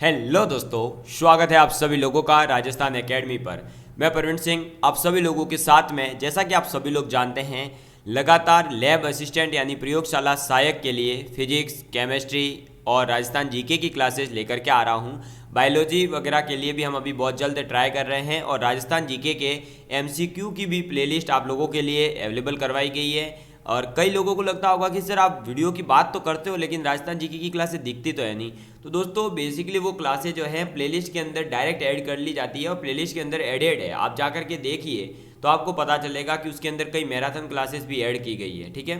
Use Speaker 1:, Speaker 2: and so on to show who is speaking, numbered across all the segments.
Speaker 1: Hello दोस्तों, स्वागत है आप सभी लोगों का राजस्थान एकेडमी पर। मैं प्रवीण सिंह आप सभी लोगों के साथ में, जैसा कि आप सभी लोग जानते हैं, लगातार लैब असिस्टेंट यानी प्रयोगशाला सहायक के लिए फिजिक्स, केमिस्ट्री और राजस्थान जीके की क्लासेस लेकर के आ रहा हूं। बायोलॉजी वगैरह के लिए भी हम अभी बहुत जल्द ट्राई कर रहे हैं और राजस्थान जीके के एमसीक्यू की भी प्लेलिस्ट आप लोगों के लिए अवेलेबल करवाई गई है। और कई लोगों को लगता होगा कि सर आप वीडियो की बात तो करते हो लेकिन राजस्थान जीके की क्लासेस दिखती तो है नहीं। तो दोस्तों बेसिकली वो क्लासेस जो है प्लेलिस्ट के अंदर डायरेक्ट ऐड कर ली जाती है और प्लेलिस्ट के अंदर एडेड है। आप जा करके देखिए तो आपको पता चलेगा कि उसके अंदर कई मैराथन क्लासेस भी ऐड की गई है। ठीक है,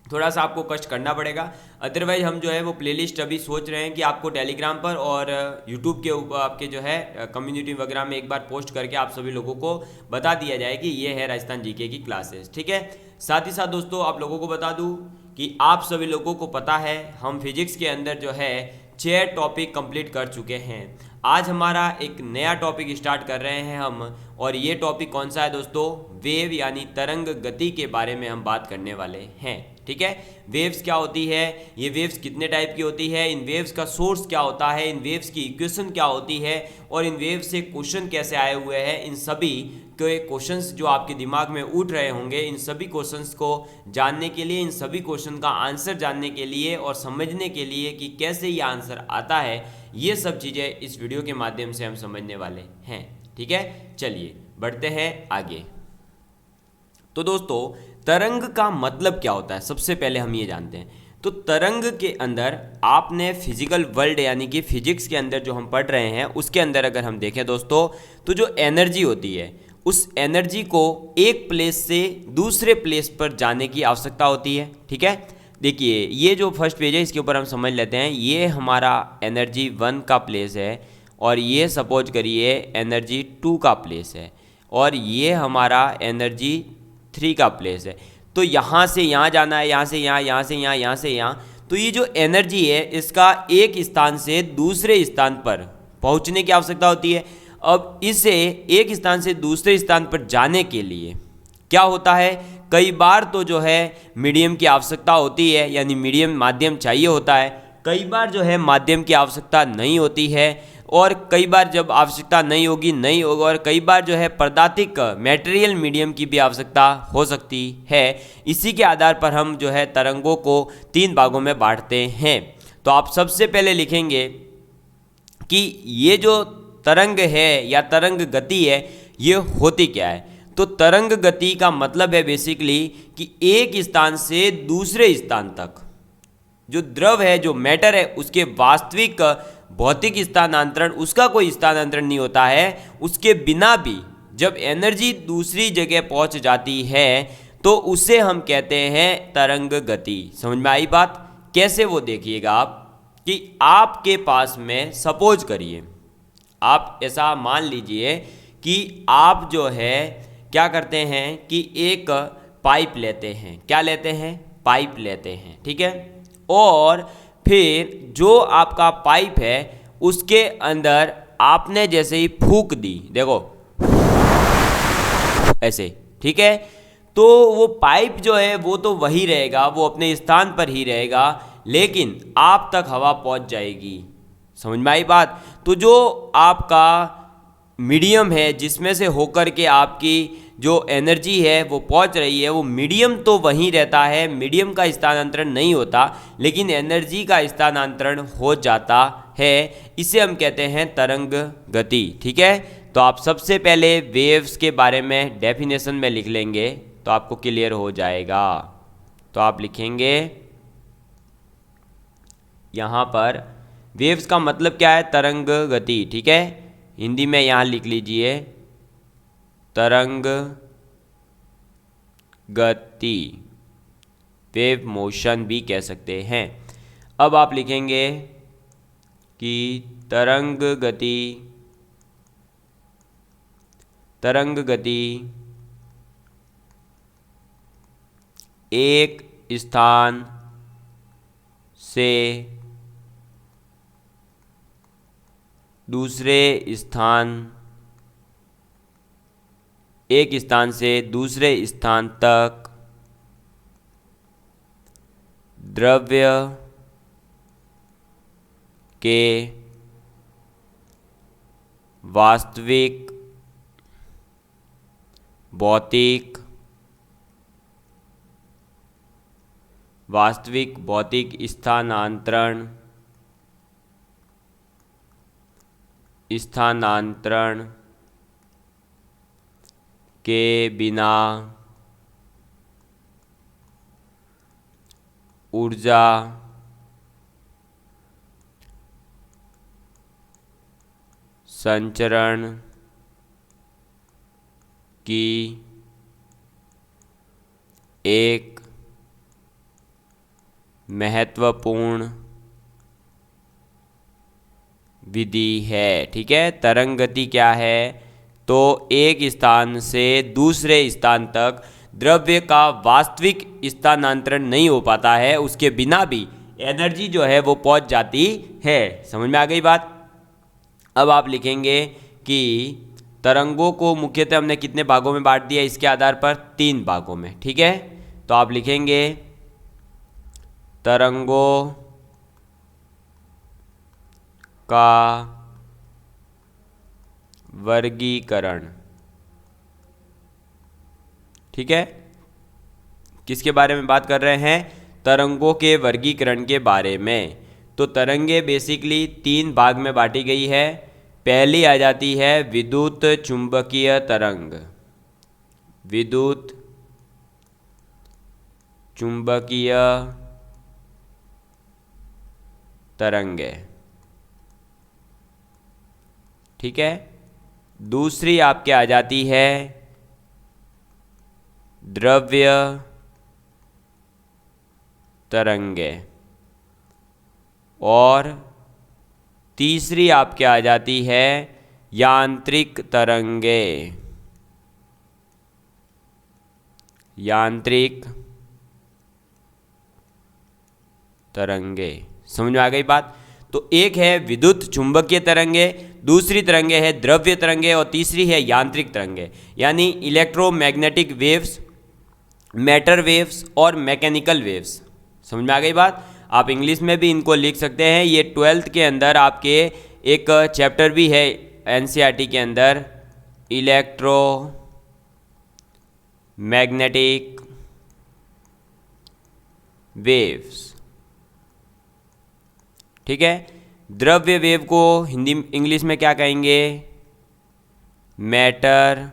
Speaker 1: थोड़ा सा आपको कष्ट करना पड़ेगा। अदरवाइज हम जो है वो प्लेलिस्ट अभी सोच रहे हैं कि आपको टेलीग्राम पर और यूट्यूब के ऊपर आपके जो है कम्युनिटी वगैरह में एक बार पोस्ट करके आप सभी लोगों को बता दिया जाए कि ये है राजस्थान जीके की क्लासेस। ठीक है, साथ ही साथ दोस्तों आप लोगों को बता दूं कि आप सभी लोगों को पता है हम फिजिक्स के अंदर जो है 6 टॉपिक कंप्लीट कर चुके हैं। आज हमारा एक नया टॉपिक स्टार्ट कर रहे हैं हम, और ये टॉपिक कौन सा है दोस्तों? वेव यानी तरंग गति के बारे में हम बात करने वाले हैं। ठीक है, वेव्स क्या होती है, ये वेव्स कितने टाइप की होती है, इन वेव्स का सोर्स क्या होता है, इन वेव्स की इक्वेशन क्या होती है और इन वेव्स से क्वेश्चन कैसे आए हुए हैं, इन सभी के क्वेश्चंस जो आपके दिमाग में उठ रहे होंगे, इन सभी क्वेश्चंस को जानने के लिए, इन सभी क्वेश्चन का आंसर जानने के लिए और समझने के लिए कि कैसे ये आंसर आता है, ये सब चीज़ें इस वीडियो के माध्यम से हम समझने वाले हैं। ठीक है, चलिए बढ़ते हैं आगे। तो दोस्तों तरंग का मतलब क्या होता है, सबसे पहले हम ये जानते हैं। तो तरंग के अंदर आपने फिजिकल वर्ल्ड यानी कि फिजिक्स के अंदर जो हम पढ़ रहे हैं उसके अंदर अगर हम देखें दोस्तों, तो जो एनर्जी होती है उस एनर्जी को एक प्लेस से दूसरे प्लेस पर जाने की आवश्यकता होती है। ठीक है, देखिए ये जो फर्स्ट पेज है इसके ऊपर हम समझ लेते हैं। ये हमारा एनर्जी 1 का प्लेस है और ये सपोज करिए एनर्जी 2 का प्लेस है और ये हमारा एनर्जी 3 का प्लेस है। तो यहाँ से यहाँ जाना है, यहाँ से यहाँ, यहाँ से यहाँ, यहाँ से यहाँ। तो ये जो एनर्जी है इसका एक स्थान से दूसरे स्थान पर पहुँचने की आवश्यकता होती है। अब इसे एक स्थान से दूसरे स्थान पर जाने के लिए क्या होता है, कई बार तो जो है मीडियम की आवश्यकता होती है, यानी मीडियम माध्यम चाहिए होता है। कई बार जो है माध्यम की आवश्यकता नहीं होती है और कई बार जब आवश्यकता नहीं होगी और कई बार जो है पदार्थिक मटेरियल मीडियम की भी आवश्यकता हो सकती है। इसी के आधार पर हम जो है तरंगों को 3 भागों में बांटते हैं। तो आप सबसे पहले लिखेंगे कि ये जो तरंग है या तरंग गति है ये होती क्या है। तो तरंग गति का मतलब है बेसिकली कि एक स्थान से दूसरे स्थान तक जो द्रव है, जो मैटर है, उसके वास्तविक भौतिक स्थानांतरण, उसका कोई स्थानांतरण नहीं होता है। उसके बिना भी जब एनर्जी दूसरी जगह पहुंच जाती है तो उसे हम कहते हैं तरंग गति। समझ में आई बात? कैसे, वो देखिएगा आप कि आपके पास में सपोज करिए, आप ऐसा मान लीजिए कि आप जो है क्या करते हैं कि एक पाइप लेते हैं। क्या लेते हैं? पाइप लेते हैं। ठीक है, और फिर जो आपका पाइप है उसके अंदर आपने जैसे ही फूंक दी, देखो ऐसे, ठीक है, तो वो पाइप जो है वो तो वही रहेगा, वो अपने स्थान पर ही रहेगा, लेकिन आप तक हवा पहुंच जाएगी। समझ में आई बात? तो जो आपका मीडियम है जिसमें से होकर के आपकी जो एनर्जी है वो पहुंच रही है, वो मीडियम तो वहीं रहता है, मीडियम का स्थानांतरण नहीं होता, लेकिन एनर्जी का स्थानांतरण हो जाता है। इसे हम कहते हैं तरंग गति। ठीक है, तो आप सबसे पहले वेव्स के बारे में डेफिनेशन में लिख लेंगे तो आपको क्लियर हो जाएगा। तो आप लिखेंगे यहाँ पर वेव्स का मतलब क्या है, तरंग गति। ठीक है, हिंदी में यहाँ लिख लीजिए तरंग गति, वेव मोशन भी कह सकते हैं। अब आप लिखेंगे कि तरंग गति एक स्थान से दूसरे स्थान तक द्रव्य के वास्तविक भौतिक स्थानांतरण के बिना ऊर्जा संचरण की एक महत्वपूर्ण विधि है। ठीक है, तरंग गति क्या है? तो एक स्थान से दूसरे स्थान तक द्रव्य का वास्तविक स्थानांतरण नहीं हो पाता है, उसके बिना भी एनर्जी जो है वो पहुंच जाती है। समझ में आ गई बात? अब आप लिखेंगे कि तरंगों को मुख्यतः हमने कितने भागों में बांट दिया, इसके आधार पर 3 भागों में। ठीक है, तो आप लिखेंगे तरंगों का वर्गीकरण। ठीक है, किसके बारे में बात कर रहे हैं? तरंगों के वर्गीकरण के बारे में। तो तरंगे बेसिकली 3 भाग में बांटी गई है। पहली आ जाती है विद्युत चुंबकीय तरंग, विद्युत चुंबकीय तरंगे। ठीक है, दूसरी आपके आ जाती है द्रव्य तरंगे, और तीसरी आपके आ जाती है यांत्रिक तरंगे, यांत्रिक तरंगे। समझ में आ गई बात? तो एक है विद्युत चुंबकीय तरंगे, दूसरी तरंगे है द्रव्य तरंगे, और तीसरी है यांत्रिक तरंगे, यानी इलेक्ट्रोमैग्नेटिक वेव्स, मैटर वेव्स और मैकेनिकल वेव्स। समझ में आ गई बात? आप इंग्लिश में भी इनको लिख सकते हैं। ये 12th के अंदर आपके एक चैप्टर भी है एनसीईआरटी के अंदर, इलेक्ट्रो मैग्नेटिक वेव्स। ठीक है, द्रव्य वेव को हिंदी इंग्लिश में क्या कहेंगे? Matter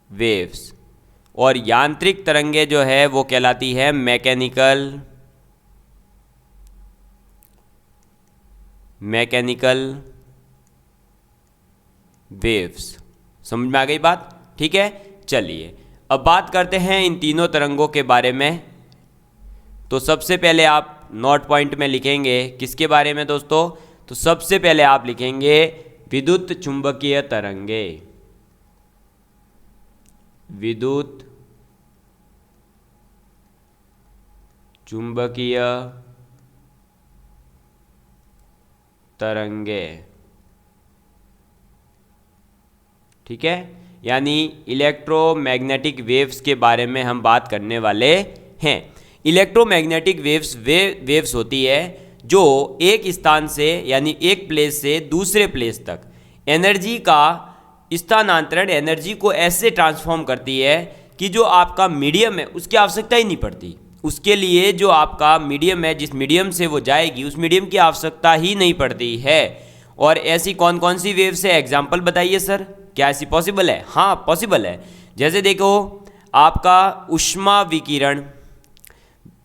Speaker 1: waves. और यांत्रिक तरंगे जो है वो कहलाती है मैकेनिकल वेव्स। समझ में आ गई बात? ठीक है, चलिए अब बात करते हैं इन तीनों तरंगों के बारे में। तो सबसे पहले आप नोट पॉइंट में लिखेंगे किसके बारे में दोस्तों? तो सबसे पहले आप लिखेंगे विद्युत चुंबकीय तरंगे, विद्युत चुंबकीय तरंगे। ठीक है, यानी इलेक्ट्रोमैग्नेटिक वेव्स के बारे में हम बात करने वाले हैं। इलेक्ट्रोमैग्नेटिक वेव्स होती है जो एक स्थान से यानी एक प्लेस से दूसरे प्लेस तक एनर्जी का स्थानांतरण, एनर्जी को ऐसे ट्रांसफॉर्म करती है कि जो आपका मीडियम है उसकी आवश्यकता ही नहीं पड़ती। उसके लिए जो आपका मीडियम है, जिस मीडियम से वो जाएगी, उस मीडियम की आवश्यकता ही नहीं पड़ती है। और ऐसी कौन कौन सी वेव्स है? एग्जाम्पल बताइए सर, क्या ऐसी पॉसिबल है? हाँ पॉसिबल है। जैसे देखो, आपका ऊष्मा विकिरण,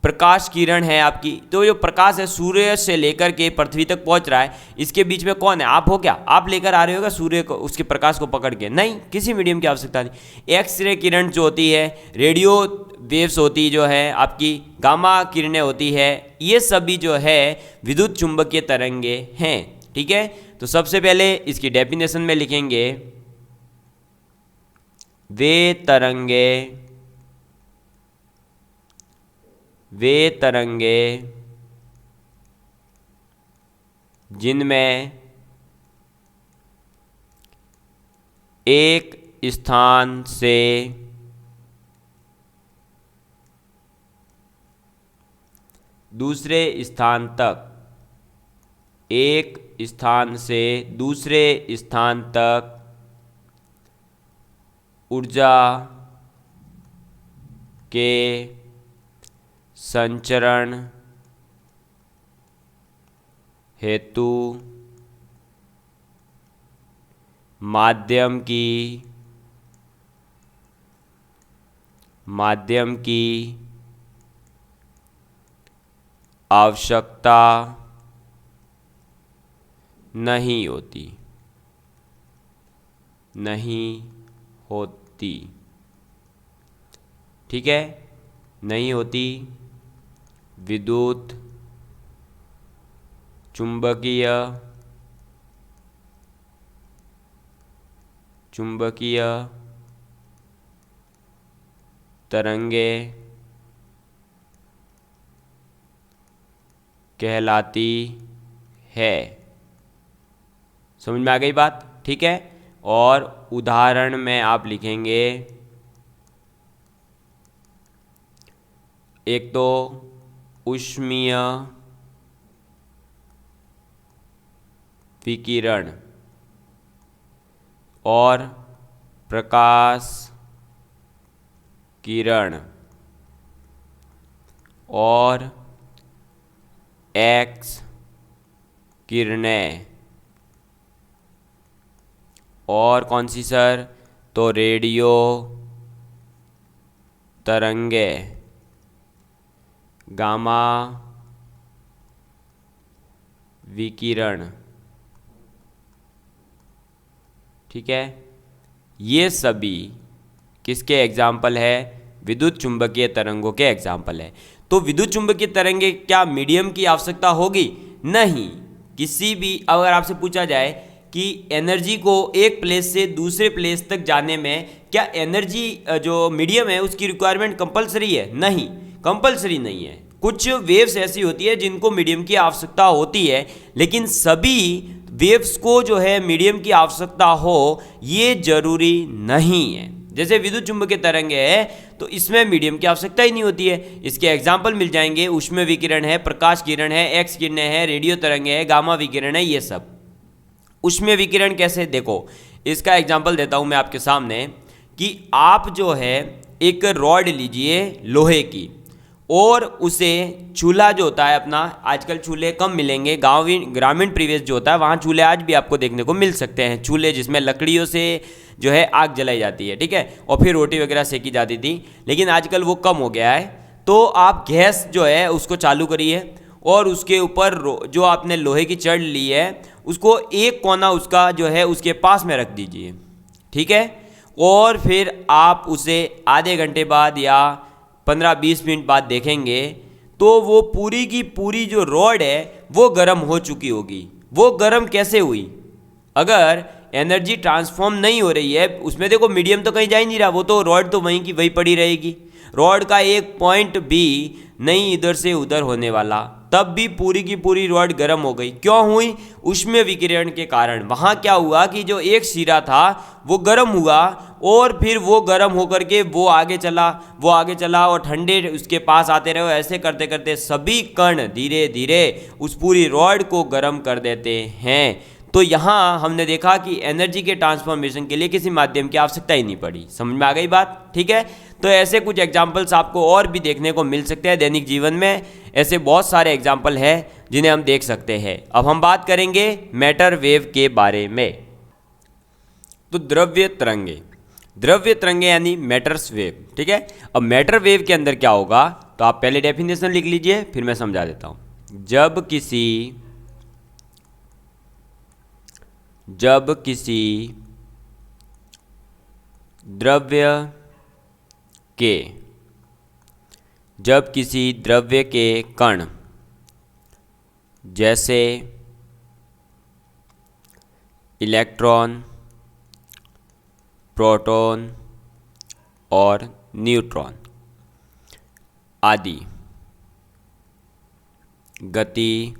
Speaker 1: प्रकाश किरण है आपकी, तो जो प्रकाश है सूर्य से लेकर के पृथ्वी तक पहुंच रहा है, इसके बीच में कौन है? आप हो क्या? आप लेकर आ रहे होगा सूर्य को, उसके प्रकाश को पकड़ के? नहीं, किसी मीडियम की आवश्यकता नहीं। एक्सरे किरण जो होती है, रेडियो वेव्स होती जो है आपकी, गामा किरणें होती है, ये सभी जो है विद्युत चुंबकीय तरंगे हैं। ठीक है, तो सबसे पहले इसकी डेफिनेशन में लिखेंगे वे तरंगे जिनमें एक स्थान से दूसरे स्थान तक एक स्थान से दूसरे स्थान तक ऊर्जा के संचरण हेतु माध्यम की आवश्यकता नहीं होती। ठीक है, नहीं होती। विद्युत चुंबकीय तरंगे कहलाती है। समझ में आ गई बात? ठीक है। और उदाहरण में आप लिखेंगे, एक तो ऊष्मीय विकिरण और प्रकाश किरण और एक्स किरणें। और कौन सी सर? तो रेडियो तरंगे, गामा विकिरण। ठीक है, ये सभी किसके एग्जाम्पल है? विद्युत चुंबकीय तरंगों के एग्जाम्पल है। तो विद्युत चुंबकीय तरंगे क्या मीडियम की आवश्यकता होगी? नहीं। किसी भी अगर आपसे पूछा जाए कि एनर्जी को एक प्लेस से दूसरे प्लेस तक जाने में क्या एनर्जी जो मीडियम है उसकी रिक्वायरमेंट कंपलसरी है? नहीं, कंपलसरी नहीं है। कुछ वेव्स ऐसी होती है जिनको मीडियम की आवश्यकता होती है, लेकिन सभी वेव्स को जो है मीडियम की आवश्यकता हो ये जरूरी नहीं है। जैसे विद्युत चुंबकीय तरंगे है तो इसमें मीडियम की आवश्यकता ही नहीं होती है। इसके एग्जाम्पल मिल जाएंगे, ऊष्मीय विकिरण है, प्रकाश किरण है, एक्स किरणें है, रेडियो तरंगे है, गामा विकिरण है, ये सब। ऊष्मीय विकिरण कैसे? देखो, इसका एग्जाम्पल देता हूं मैं आपके सामने कि आप जो है एक रॉड लीजिए लोहे की, और उसे चूल्हा जो होता है अपना, आजकल चूल्हे कम मिलेंगे, ग्रामीण परिवेश जो होता है वहाँ चूल्हे आज भी आपको देखने को मिल सकते हैं। चूल्हे जिसमें लकड़ियों से जो है आग जलाई जाती है, ठीक है, और फिर रोटी वगैरह सेकी जाती थी, लेकिन आजकल वो कम हो गया है। तो आप गैस जो है उसको चालू करिए और उसके ऊपर जो आपने लोहे की चढ़ ली है उसको एक कोना उसका जो है उसके पास में रख दीजिए। ठीक है, और फिर आप उसे आधे घंटे बाद या 15-20 मिनट बाद देखेंगे तो वो पूरी की पूरी जो रॉड है वो गर्म हो चुकी होगी। वो गर्म कैसे हुई? अगर एनर्जी ट्रांसफॉर्म नहीं हो रही है उसमें, देखो मीडियम तो कहीं जा ही नहीं रहा, वो तो रॉड तो वहीं की वहीं पड़ी रहेगी। रॉड का एक पॉइंट भी नहीं इधर से उधर होने वाला, तब भी पूरी की पूरी रॉड गर्म हो गई। क्यों हुई? ऊष्मीय विकिरण के कारण। वहाँ क्या हुआ कि जो एक सिरा था वो गर्म हुआ और फिर वो गर्म होकर के वो आगे चला और ठंडे उसके पास आते रहे। ऐसे करते करते सभी कण धीरे धीरे उस पूरी रॉड को गर्म कर देते हैं। तो यहाँ हमने देखा कि एनर्जी के ट्रांसफॉर्मेशन के लिए किसी माध्यम की आवश्यकता ही नहीं पड़ी। समझ में आ गई बात? ठीक है, तो ऐसे कुछ एग्जाम्पल्स आपको और भी देखने को मिल सकते हैं दैनिक जीवन में। ऐसे बहुत सारे एग्जाम्पल हैं जिन्हें हम देख सकते हैं। अब हम बात करेंगे मैटर वेव के बारे में। तो द्रव्य तरंगे यानी मैटर्स वेव। ठीक है, अब मैटर वेव के अंदर क्या होगा तो आप पहले डेफिनेशन लिख लीजिए, फिर मैं समझा देता हूं। जब किसी द्रव्य के कण जैसे इलेक्ट्रॉन, प्रोटॉन और न्यूट्रॉन आदि गति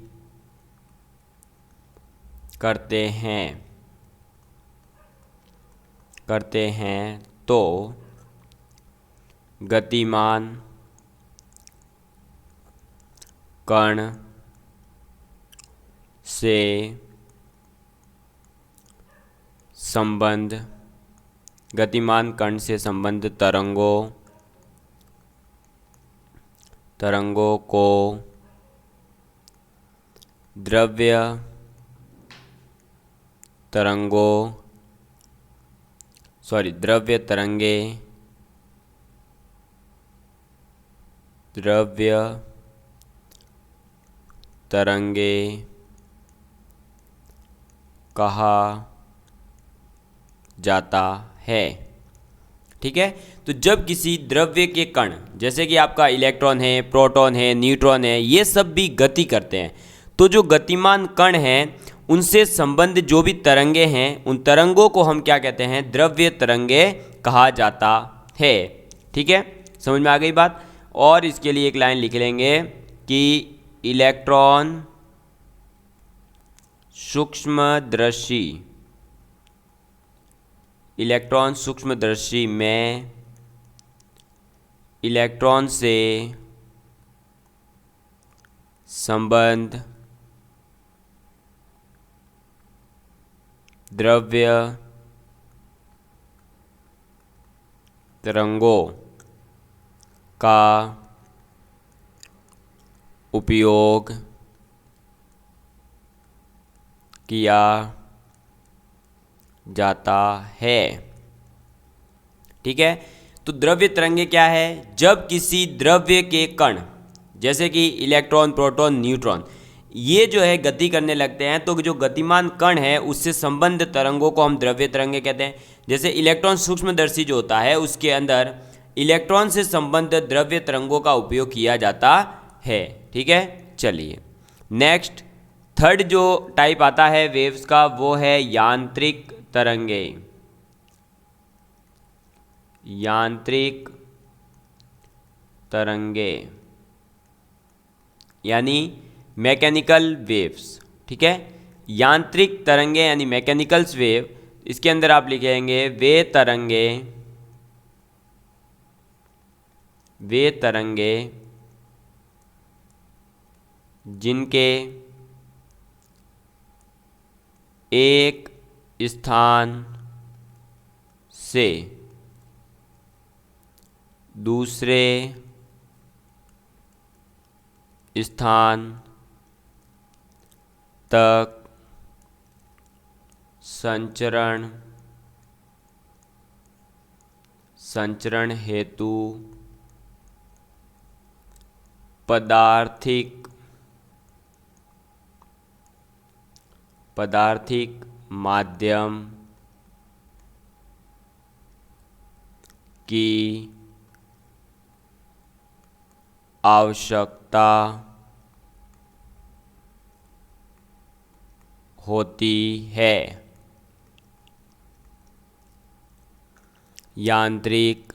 Speaker 1: करते हैं तो गतिमान कण से संबंध, गतिमान कण से संबंध तरंगों को द्रव्य तरंगे कहा जाता है। ठीक है, तो जब किसी द्रव्य के कण, जैसे कि आपका इलेक्ट्रॉन है, प्रोटॉन है, न्यूट्रॉन है, ये सब भी गति करते हैं, तो जो गतिमान कण हैं उनसे संबंध जो भी तरंगे हैं, उन तरंगों को हम क्या कहते हैं? द्रव्य तरंगे कहा जाता है। ठीक है, समझ में आ गई बात। और इसके लिए एक लाइन लिख लेंगे कि इलेक्ट्रॉन सूक्ष्मदर्शी में इलेक्ट्रॉन से संबंध द्रव्य तरंगों का उपयोग किया जाता है। ठीक है, तो द्रव्य तरंगे क्या है? जब किसी द्रव्य के कण, जैसे कि इलेक्ट्रॉन, प्रोटॉन, न्यूट्रॉन, ये जो है गति करने लगते हैं, तो जो गतिमान कण है उससे संबंध तरंगों को हम द्रव्य तरंगे कहते हैं। जैसे इलेक्ट्रॉन सूक्ष्मदर्शी जो होता है उसके अंदर इलेक्ट्रॉन से संबंध द्रव्य तरंगों का उपयोग किया जाता है। ठीक है, चलिए नेक्स्ट, थर्ड जो टाइप आता है वेव्स का, वो है यांत्रिक तरंगे। यांत्रिक तरंगे यानी मैकेनिकल वेव्स। ठीक है, यांत्रिक तरंगे यानी मैकेनिकल्स वेव, इसके अंदर आप लिखेंगे वे तरंगे जिनके एक स्थान से दूसरे स्थान तक संचरण हेतु पदार्थिक माध्यम की आवश्यकता होती है। यांत्रिक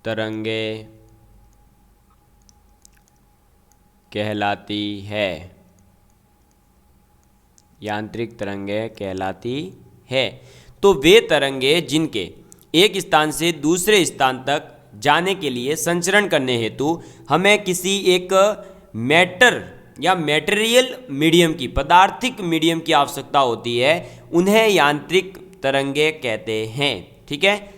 Speaker 1: तरंगे कहलाती है। यांत्रिक तरंगे कहलाती है। तो वे तरंगे जिनके एक स्थान से दूसरे स्थान तक जाने के लिए संचरण करने हेतु हमें किसी एक मैटर या मटेरियल मीडियम की, पदार्थिक मीडियम की आवश्यकता होती है, उन्हें यांत्रिक तरंगे कहते हैं। ठीक है,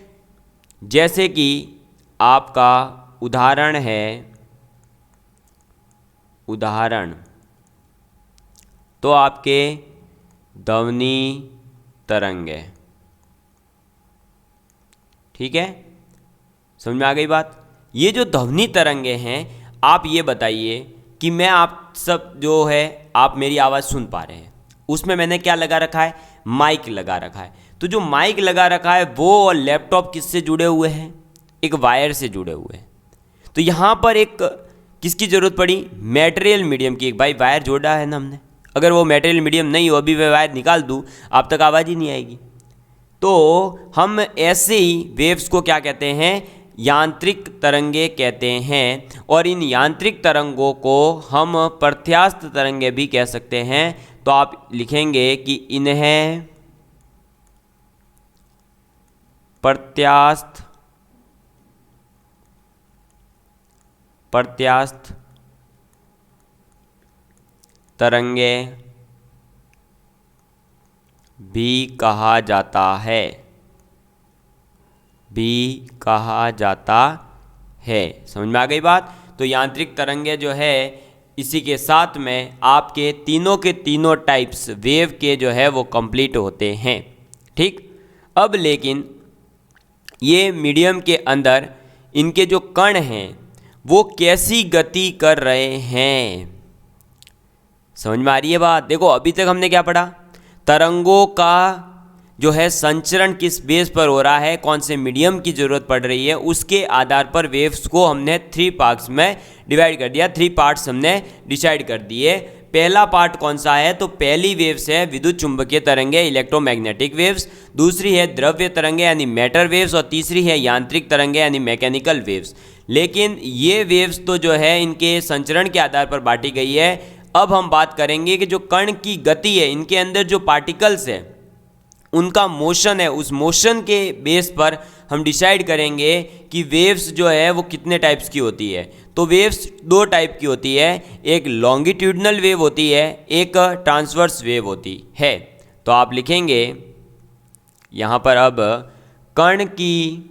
Speaker 1: जैसे कि आपका उदाहरण तो आपके ध्वनि तरंगे। ठीक है, समझ में आ गई बात। ये जो ध्वनि तरंगे हैं, आप ये बताइए कि मैं आप सब जो है, आप मेरी आवाज़ सुन पा रहे हैं, उसमें मैंने क्या लगा रखा है? माइक लगा रखा है। तो जो माइक लगा रखा है वो और लैपटॉप किससे जुड़े हुए हैं? एक वायर से जुड़े हुए हैं। तो यहाँ पर एक किसकी ज़रूरत पड़ी? मटेरियल मीडियम की। एक भाई वायर जोड़ा है ना हमने, अगर वो मटेरियल मीडियम नहीं हो, अभी मैं वायर निकाल दूँ, आप तक आवाज़ ही नहीं आएगी। तो हम ऐसे ही वेव्स को क्या कहते हैं? यांत्रिक तरंगे कहते हैं। और इन यांत्रिक तरंगों को हम प्रत्यास्थ तरंगे भी कह सकते हैं। तो आप लिखेंगे कि इन्हें प्रत्यास्थ तरंगे भी कहा जाता है, भी कहा जाता है। समझ में आ गई बात। तो यांत्रिक तरंगे जो है, इसी के साथ में आपके तीनों के तीनों टाइप्स वेव के जो है वो कंप्लीट होते हैं। ठीक, अब लेकिन ये मीडियम के अंदर इनके जो कण हैं वो कैसी गति कर रहे हैं, समझ में आ रही है बात। देखो अभी तक हमने क्या पढ़ा, तरंगों का जो है संचरण किस बेस पर हो रहा है, कौन से मीडियम की ज़रूरत पड़ रही है, उसके आधार पर वेव्स को हमने 3 पार्ट्स में डिवाइड कर दिया, 3 पार्ट्स हमने डिसाइड कर दिए। पहला पार्ट कौन सा है, तो पहली वेव्स है विद्युत चुंबकीय तरंगे, इलेक्ट्रोमैग्नेटिक वेव्स, दूसरी है द्रव्य तरंगे यानी मैटर वेव्स, और तीसरी है यांत्रिक तरंगे यानी मैकेनिकल वेव्स। लेकिन ये वेव्स तो जो है इनके संचरण के आधार पर बांटी गई है। अब हम बात करेंगे कि जो कण की गति है, इनके अंदर जो पार्टिकल्स है उनका मोशन है, उस मोशन के बेस पर हम डिसाइड करेंगे कि वेव्स जो है वो कितने टाइप्स की होती है। तो वेव्स 2 टाइप की होती है, एक लॉन्गिट्यूडनल वेव होती है, एक ट्रांसवर्स वेव होती है। तो आप लिखेंगे यहाँ पर अब कण की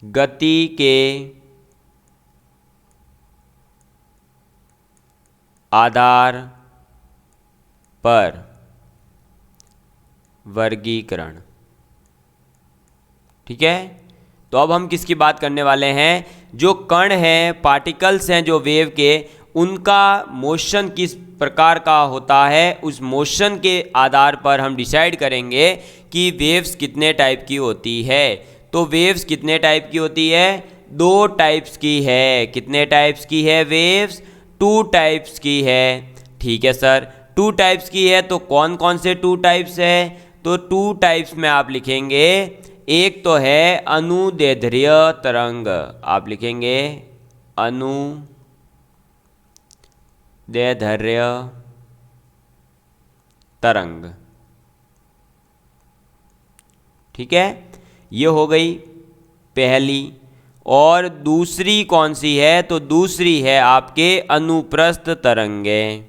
Speaker 1: गति के आधार पर वर्गीकरण। ठीक है, तो अब हम किसकी बात करने वाले हैं, जो कण हैं, पार्टिकल्स हैं जो वेव के, उनका मोशन किस प्रकार का होता है, उस मोशन के आधार पर हम डिसाइड करेंगे कि वेव्स कितने टाइप की होती है। तो वेव्स कितने टाइप की होती है, 2 टाइप्स की है। कितने टाइप्स की है वेव्स, 2 टाइप्स की है। ठीक है सर, 2 टाइप्स की है, तो कौन कौन से 2 टाइप्स है, तो 2 टाइप्स में आप लिखेंगे, एक तो है अनुदैर्ध्य तरंग, आप लिखेंगे अनुदैर्ध्य तरंग। ठीक है, ये हो गई पहली। और दूसरी कौन सी है, तो दूसरी है आपके अनुप्रस्थ तरंगे,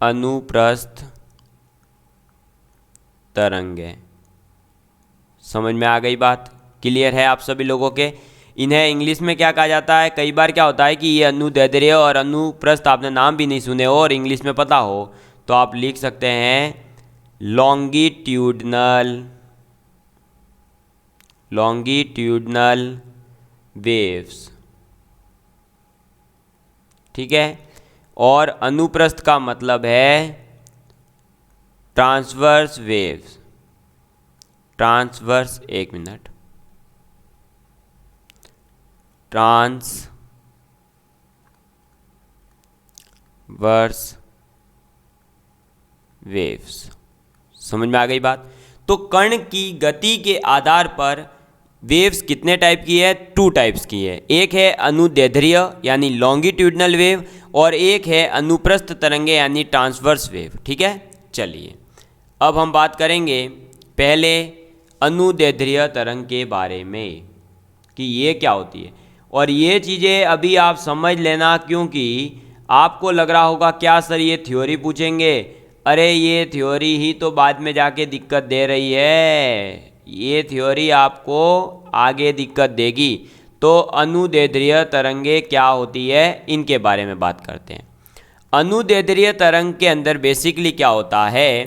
Speaker 1: अनुप्रस्थ तरंगे। समझ में आ गई बात, क्लियर है आप सभी लोगों के। इन्हें इंग्लिश में क्या कहा जाता है, कई बार क्या होता है कि ये अनुदैर्ध्य और अनुप्रस्थ आपने नाम भी नहीं सुने हो और इंग्लिश में पता हो, तो आप लिख सकते हैं लॉन्गिट्यूडनल वेव्स। ठीक है, और अनुप्रस्थ का मतलब है ट्रांसवर्स वेव्स। ट्रांसवर्स, एक मिनट, ट्रांसवर्स वेव्स। समझ में आ गई बात। तो कण की गति के आधार पर वेव्स कितने टाइप की है, 2 टाइप्स की है। एक है अनुदैर्ध्य यानी लॉन्गिट्यूडनल वेव, और एक है अनुप्रस्थ तरंगे यानी ट्रांसवर्स वेव। ठीक है, चलिए अब हम बात करेंगे पहले अनुदैर्ध्य तरंग के बारे में कि ये क्या होती है। और ये चीज़ें अभी आप समझ लेना, क्योंकि आपको लग रहा होगा क्या सर ये थ्योरी पूछेंगे, अरे ये थ्योरी ही तो बाद में जाके दिक्कत दे रही है, ये थ्योरी आपको आगे दिक्कत देगी। तो अनुदैर्ध्य तरंगे क्या होती है, इनके बारे में बात करते हैं। अनुदैर्ध्य तरंग के अंदर बेसिकली क्या होता है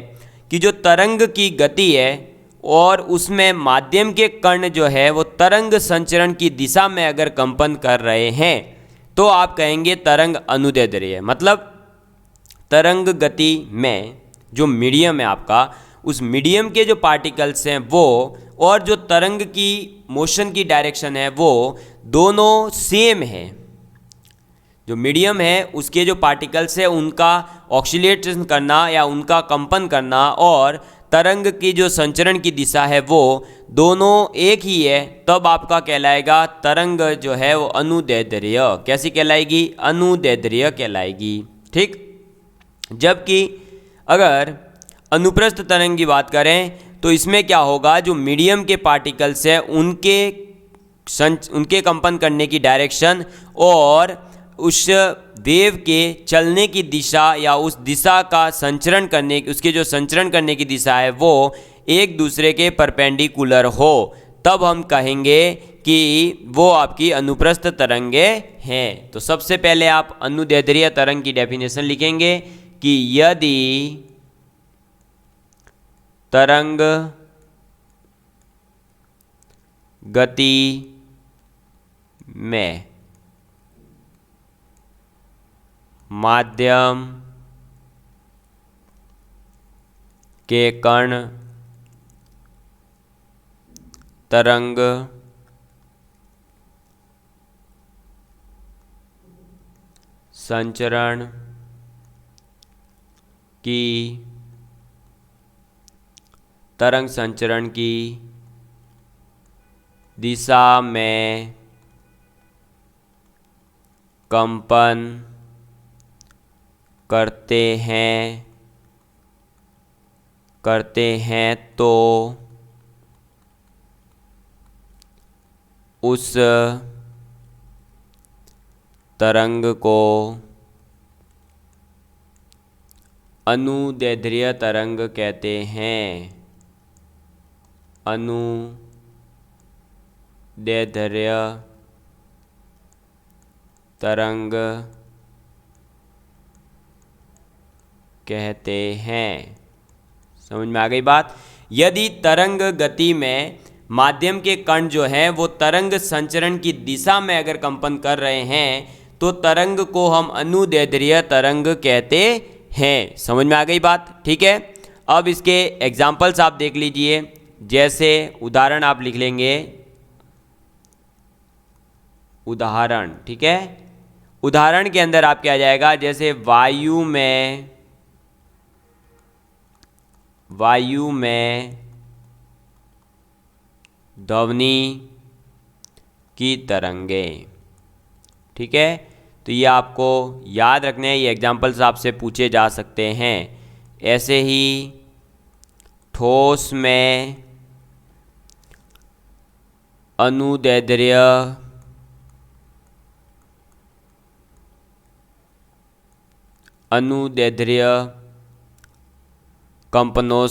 Speaker 1: कि जो तरंग की गति है और उसमें माध्यम के कण जो है वो तरंग संचरण की दिशा में अगर कंपन कर रहे हैं तो आप कहेंगे तरंग अनुदैर्ध्य है। मतलब तरंग गति में जो मीडियम है आपका, उस मीडियम के जो पार्टिकल्स हैं वो और जो तरंग की मोशन की डायरेक्शन है वो दोनों सेम है। जो मीडियम है उसके जो पार्टिकल्स है उनका ऑक्सीलेशन करना या उनका कंपन करना और तरंग की जो संचरण की दिशा है वो दोनों एक ही है, तब आपका कहलाएगा तरंग जो है वो अनुदैर्ध्य। कैसी कहलाएगी, अनुदैर्ध्य कहलाएगी। ठीक, जबकि अगर अनुप्रस्थ तरंग की बात करें तो इसमें क्या होगा, जो मीडियम के पार्टिकल्स हैं उनके उनके कंपन करने की डायरेक्शन और उस वेव के चलने की दिशा या उस दिशा का संचरण करने, उसके जो संचरण करने की दिशा है वो एक दूसरे के परपेंडिकुलर हो, तब हम कहेंगे कि वो आपकी अनुप्रस्थ तरंगे हैं। तो सबसे पहले आप अनुदैर्ध्य तरंग की डेफिनेशन लिखेंगे कि यदि तरंग गति में माध्यम के कण तरंग संचरण की दिशा में कंपन करते हैं तो उस तरंग को अनुदैर्ध्य तरंग कहते हैं। अनुदैर्ध्य तरंग कहते हैं। समझ में आ गई बात। यदि तरंग गति में माध्यम के कण जो हैं वो तरंग संचरण की दिशा में अगर कंपन कर रहे हैं तो तरंग को हम अनुदैर्ध्य तरंग कहते हैं। समझ में आ गई बात, ठीक है। अब इसके एग्जाम्पल्स आप देख लीजिए, जैसे उदाहरण आप लिख लेंगे, उदाहरण, ठीक है। उदाहरण के अंदर आपके आ जाएगा जैसे वायु में ध्वनि की तरंगे, ठीक है। तो ये आपको याद रखने हैं, ये एग्जाम्पल्स आपसे पूछे जा सकते हैं। ऐसे ही ठोस में अनुदैर्ध्य कंपनों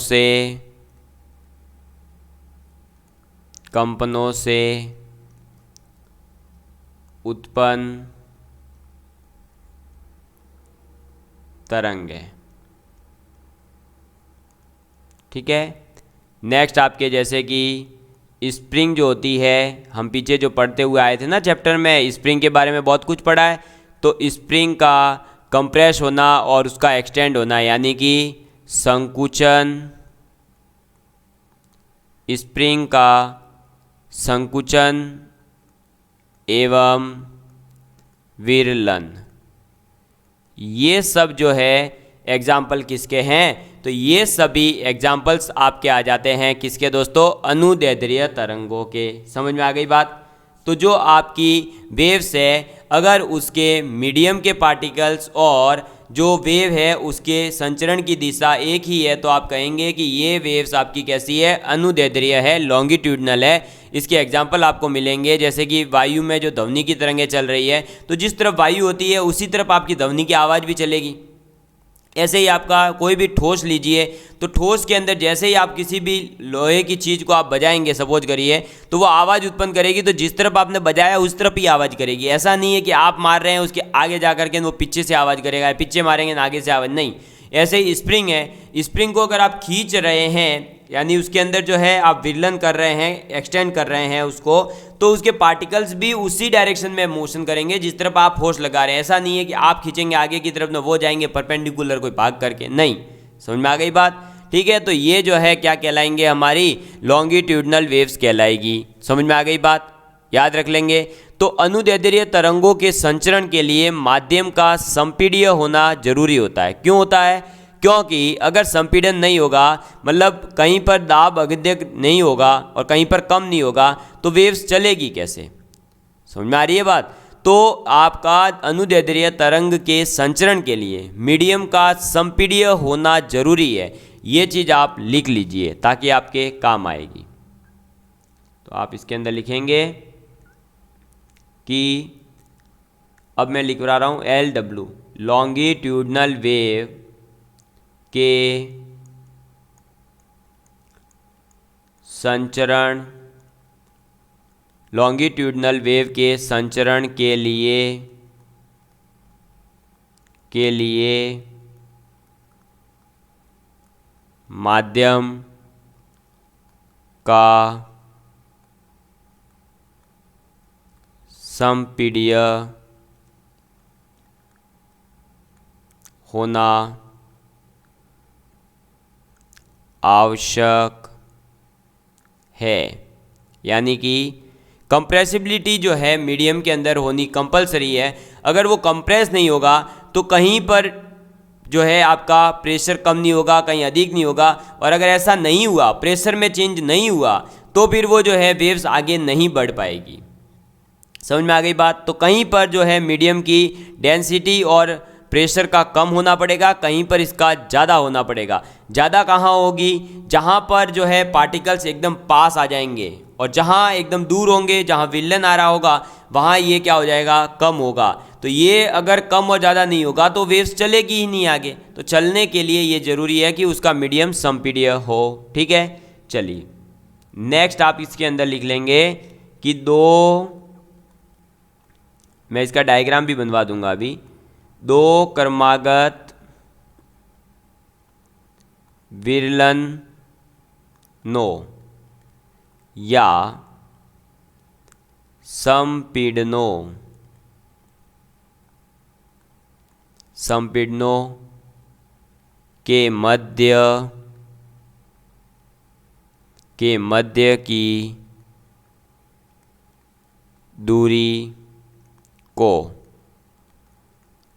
Speaker 1: से उत्पन्न तरंगे, ठीक है। नेक्स्ट आपके जैसे कि स्प्रिंग जो होती है, हम पीछे जो पढ़ते हुए आए थे ना चैप्टर में, स्प्रिंग के बारे में बहुत कुछ पढ़ा है। तो स्प्रिंग का कंप्रेस होना और उसका एक्सटेंड होना, यानी कि संकुचन, स्प्रिंग का संकुचन एवं विरलन, ये सब जो है एग्जाम्पल किसके हैं? तो ये सभी एग्जाम्पल्स आपके आ जाते हैं किसके दोस्तों? अनुदैर्ध्य तरंगों के। समझ में आ गई बात। तो जो आपकी वेव्स है, अगर उसके मीडियम के पार्टिकल्स और जो वेव है उसके संचरण की दिशा एक ही है, तो आप कहेंगे कि ये वेव्स आपकी कैसी है? अनुदैर्ध्य है, लॉन्गिट्यूडनल है। इसके एग्जाम्पल आपको मिलेंगे, जैसे कि वायु में जो ध्वनि की तरंगें चल रही है, तो जिस तरफ वायु होती है उसी तरफ आपकी ध्वनि की आवाज़ भी चलेगी। ऐसे ही आपका कोई भी ठोस लीजिए, तो ठोस के अंदर जैसे ही आप किसी भी लोहे की चीज़ को आप बजाएंगे, सपोज करिए, तो वो आवाज़ उत्पन्न करेगी, तो जिस तरफ आपने बजाया उस तरफ ही आवाज़ करेगी। ऐसा नहीं है कि आप मार रहे हैं उसके आगे जा करके वो पीछे से आवाज़ करेगा, पीछे मारेंगे ना आगे से आवाज़, नहीं। ऐसे ही स्प्रिंग है, स्प्रिंग को अगर आप खींच रहे हैं, यानी उसके अंदर जो है आप विरलन कर रहे हैं, एक्सटेंड कर रहे हैं उसको, तो उसके पार्टिकल्स भी उसी डायरेक्शन में मोशन करेंगे जिस तरफ आप फोर्स लगा रहे हैं। ऐसा नहीं है कि आप खींचेंगे आगे की तरफ ना वो जाएंगे परपेंडिकुलर कोई भाग करके, नहीं। समझ में आ गई बात, ठीक है। तो ये जो है क्या कहलाएंगे? हमारी लॉन्गिट्यूडनल वेव्स कहलाएगी। समझ में आ गई बात, याद रख लेंगे। तो अनुदैर्ध्य तरंगों के संचरण के लिए माध्यम का संपीड्य होना जरूरी होता है। क्यों होता है? क्योंकि अगर संपीड़न नहीं होगा, मतलब कहीं पर दाब अत्यधिक नहीं होगा और कहीं पर कम नहीं होगा, तो वेव्स चलेगी कैसे? समझ में आ रही है बात। तो आपका अनुदैर्ध्य तरंग के संचरण के लिए मीडियम का संपीड्य होना जरूरी है। ये चीज़ आप लिख लीजिए ताकि आपके काम आएगी। तो आप इसके अंदर लिखेंगे कि अब मैं लिख रहा हूँ LW, लॉन्गिट्यूडनल वेव के संचरण, लॉन्गिट्यूडनल वेव के संचरण के लिए माध्यम का समपीड्य होना आवश्यक है। यानी कि कंप्रेसिबिलिटी जो है मीडियम के अंदर होनी कंपलसरी है। अगर वो कंप्रेस नहीं होगा तो कहीं पर जो है आपका प्रेशर कम नहीं होगा, कहीं अधिक नहीं होगा। और अगर ऐसा नहीं हुआ, प्रेशर में चेंज नहीं हुआ, तो फिर वो जो है वेव्स आगे नहीं बढ़ पाएगी। समझ में आ गई बात। तो कहीं पर जो है मीडियम की डेंसिटी और प्रेशर का कम होना पड़ेगा, कहीं पर इसका ज़्यादा होना पड़ेगा। ज़्यादा कहाँ होगी? जहाँ पर जो है पार्टिकल्स एकदम पास आ जाएंगे, और जहाँ एकदम दूर होंगे, जहाँ विलन आ रहा होगा, वहाँ ये क्या हो जाएगा? कम होगा। तो ये अगर कम और ज़्यादा नहीं होगा तो वेव्स चलेगी ही नहीं आगे। तो चलने के लिए ये ज़रूरी है कि उसका मीडियम समपीड्य हो। ठीक है, चलिए नेक्स्ट आप इसके अंदर लिख लेंगे कि मैं इसका डायग्राम भी बनवा दूंगा अभी। 2 क्रमागत विरलनों या संपीड़नों के मध्य की दूरी को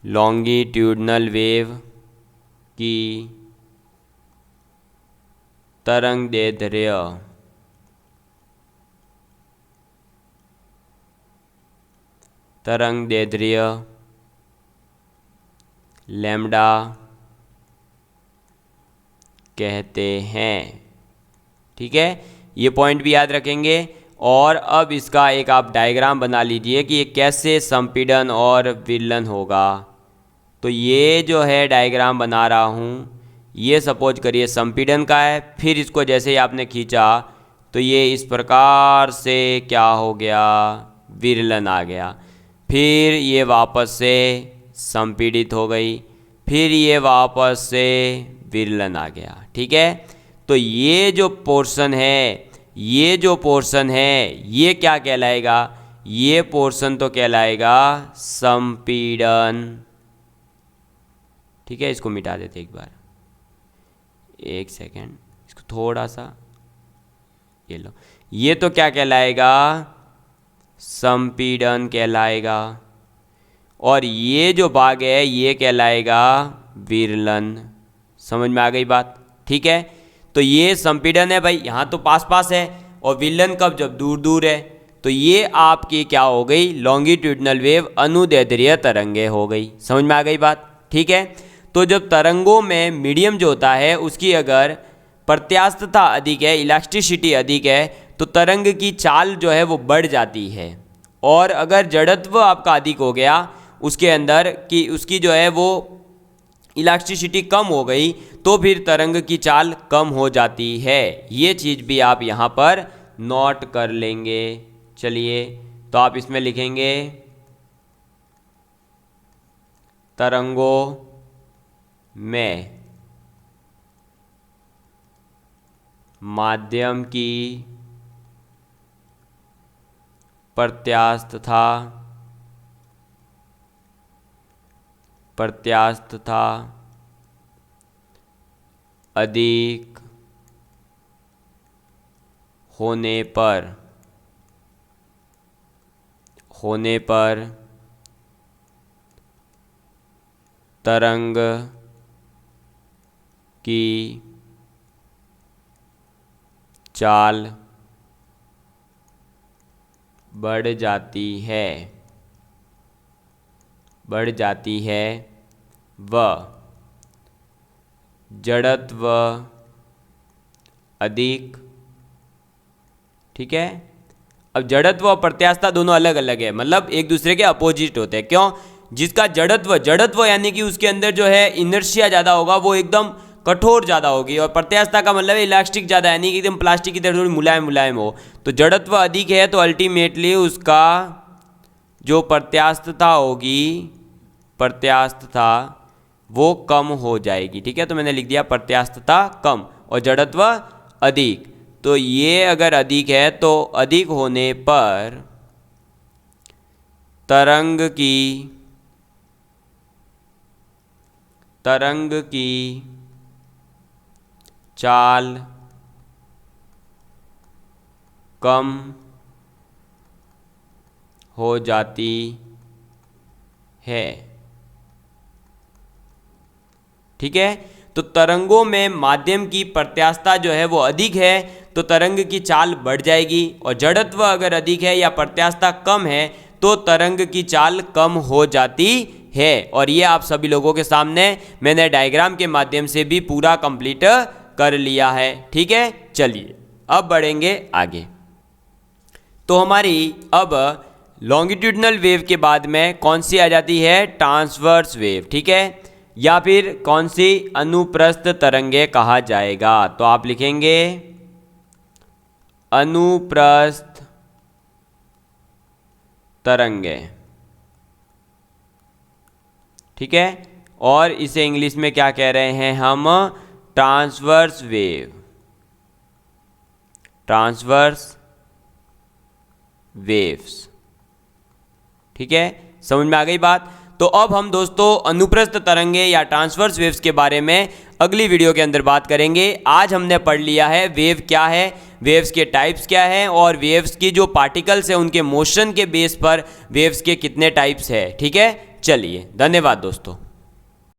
Speaker 1: लॉन्गिट्यूडनल वेव की तरंगदैर्ध्य लैम्डा कहते हैं। ठीक है, ये पॉइंट भी याद रखेंगे। और अब इसका एक आप डायग्राम बना लीजिए कि ये कैसे संपीड़न और विलन होगा। तो ये जो है डायग्राम बना रहा हूँ, ये सपोज करिए संपीड़न का है। फिर इसको जैसे ही आपने खींचा तो ये इस प्रकार से क्या हो गया? विरलन आ गया। फिर ये वापस से संपीड़ित हो गई, फिर ये वापस से विरलन आ गया। ठीक है, तो ये जो पोर्शन है ये क्या कहलाएगा? ये पोर्शन तो कहलाएगा संपीड़न। ठीक है, इसको मिटा देते एक बार, एक सेकेंड, इसको थोड़ा सा, ये लो। ये तो क्या कहलाएगा? संपीड़न कहलाएगा। और ये जो भाग है ये कहलाएगा विरलन। समझ में आ गई बात? ठीक है, तो ये संपीड़न है भाई, यहाँ तो पास पास है, और विलन कब? जब दूर दूर है। तो ये आपकी क्या हो गई? लॉन्गिट्यूडनल वेव, अनुदैर्ध्य तरंगे हो गई। समझ में आ गई बात? ठीक है, तो जब तरंगों में मीडियम जो होता है उसकी अगर प्रत्यास्थता अधिक है, इलास्टिसिटी अधिक है, तो तरंग की चाल जो है वो बढ़ जाती है। और अगर जड़त्व आपका अधिक हो गया उसके अंदर कि उसकी जो है वो इलास्टिसिटी कम हो गई, तो फिर तरंग की चाल कम हो जाती है। ये चीज़ भी आप यहाँ पर नोट कर लेंगे। चलिए, तो आप इसमें लिखेंगे तरंगों में माध्यम की प्रत्यास्थता अधिक होने पर तरंग की चाल बढ़ जाती है व जड़त्व अधिक, ठीक है, अब जड़त्व और प्रत्यास्थता दोनों अलग अलग है, मतलब एक दूसरे के अपोजिट होते हैं। क्यों? जिसका जड़त्व यानी कि उसके अंदर जो है इनर्शिया ज़्यादा होगा, वो एकदम कठोर ज़्यादा होगी, और प्रत्यास्थता का मतलब इलास्टिक ज़्यादा, यानी कि एकदम प्लास्टिक की तरह थोड़ी मुलायम मुलायम हो। तो जड़त्व अधिक है तो अल्टीमेटली उसका जो प्रत्यास्थता होगी, प्रत्यास्थता वो कम हो जाएगी। ठीक है, तो मैंने लिख दिया प्रत्यास्थता कम और जड़त्व अधिक। तो ये अगर अधिक है तो अधिक होने पर तरंग की चाल कम हो जाती है। ठीक है, तो तरंगों में माध्यम की प्रत्यास्थता जो है वो अधिक है तो तरंग की चाल बढ़ जाएगी, और जड़त्व अगर अधिक है या प्रत्यास्थता कम है तो तरंग की चाल कम हो जाती है। और ये आप सभी लोगों के सामने मैंने डायग्राम के माध्यम से भी पूरा कंप्लीट कर लिया है। ठीक है, चलिए अब बढ़ेंगे आगे। तो हमारी अब लॉन्गिट्यूडनल वेव के बाद में कौन सी आ जाती है? Transverse wave. ठीक है, या फिर कौन सी? अनुप्रस्थ तरंगे कहा जाएगा। तो आप लिखेंगे अनुप्रस्थ तरंगे। ठीक है, और इसे इंग्लिश में क्या कह रहे हैं हम? Transverse wave. Transverse waves. ठीक है, समझ में आ गई बात? तो अब हम दोस्तों अनुप्रस्थ तरंगे या ट्रांसवर्स वेव्स के बारे में अगली वीडियो के अंदर बात करेंगे। आज हमने पढ़ लिया है वेव क्या है, वेव्स के टाइप्स क्या हैं, और वेव्स की जो पार्टिकल्स हैं उनके मोशन के बेस पर वेव्स के कितने टाइप्स है। ठीक है, चलिए धन्यवाद दोस्तों।